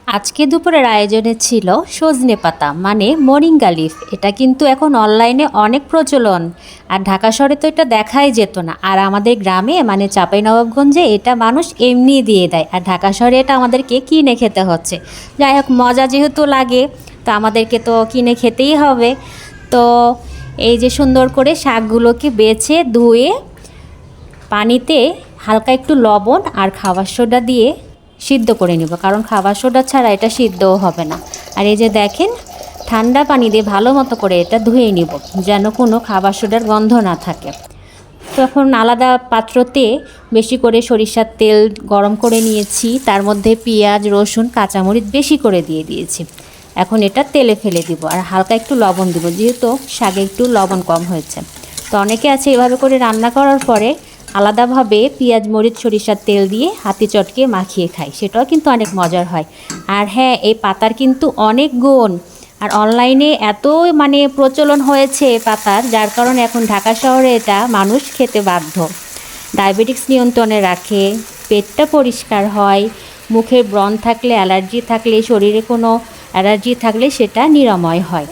আজকে দুপুরের আয়োজনে ছিল সজনে পাতা মানে মোরিঙ্গা লিফ। এটা কিন্তু এখন অনলাইনে অনেক প্রচলন, আর ঢাকা শহরে তো এটা দেখাই যেত না। আর আমাদের গ্রামে মানে চাঁপাইনবাবগঞ্জে এটা মানুষ এমনি দিয়ে দেয়, আর ঢাকা শহরে এটা আমাদেরকে কিনে খেতে হচ্ছে। যাই হোক, মজা যেহেতু লাগে তো আমাদেরকে তো কিনে খেতেই হবে। তো এই যে সুন্দর করে শাকগুলোকে বেছে ধুয়ে পানিতে হালকা একটু লবণ আর খাবার সোডা দিয়ে সিদ্ধ করে নেব, কারণ খাবার সোডা ছাড়া এটা সিদ্ধও হবে না। আর এই যে দেখেন, ঠান্ডা পানি দিয়ে ভালো মতো করে এটা ধুয়ে নিব, যেন কোনো খাবার সোডার গন্ধ না থাকে। তখন আলাদা পাত্রতে বেশি করে সরিষার তেল গরম করে নিয়েছি, তার মধ্যে পেঁয়াজ রসুন কাঁচামরিচ বেশি করে দিয়ে দিয়েছি। এখন এটা তেলে ফেলে দিব আর হালকা একটু লবণ দিব, যেহেতু শাকে একটু লবণ কম হয়েছে। তো অনেকে আছে এভাবে করে রান্না করার পরে আলাদাভাবে পেঁয়াজ মরিচ সরিষার তেল দিয়ে হাতে চটকে মাখিয়ে খায়, সেটাও কিন্তু অনেক মজার হয়। আর হ্যাঁ, এই পাতার কিন্তু অনেক গুণ, আর অনলাইনে এত মানে প্রচলন হয়েছে পাতার, যার কারণে এখন ঢাকা শহরে এটা মানুষ খেতে বাধ্য। ডায়াবেটিক্স নিয়ন্ত্রণে রাখে, পেটটা পরিষ্কার হয়, মুখে ব্রণ থাকলে অ্যালার্জি থাকলে শরীরে কোনো অ্যালার্জি থাকলে সেটা নিরাময় হয়।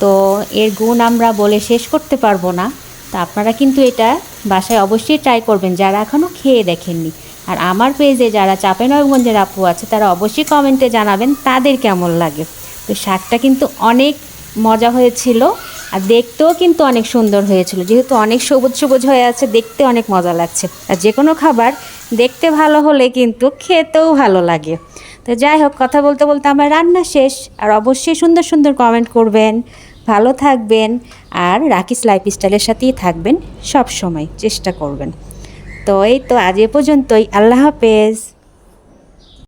তো এর গুণ আমরা বলে শেষ করতে পারবো না। তো আপনারা কিন্তু এটা বাসায় অবশ্যই ট্রাই করবেন যারা এখনও খেয়ে দেখেননি। আর আমার পেজে যারা চাঁপাইনবাবগঞ্জের আপু আছে তারা অবশ্যই কমেন্টে জানাবেন তাদের কেমন লাগে। তো শাকটা কিন্তু অনেক মজা হয়েছিল, আর দেখতেও কিন্তু অনেক সুন্দর হয়েছিল, যেহেতু অনেক সবুজ সবুজ হয়ে আছে, দেখতে অনেক মজা লাগছে। আর যে কোনো খাবার দেখতে ভালো হলে কিন্তু খেতেও ভালো লাগে। তো যাই হোক, কথা বলতে বলতে আমার রান্না শেষ। আর অবশ্যই সুন্দর সুন্দর কমেন্ট করবেন, ভালো থাকবেন, আর রাকিস লাইফস্টাইলের সাথেই থাকবেন, সব সময় চেষ্টা করবেন। তো এই তো আজ এ পর্যন্তই, আল্লাহ হাফেজ।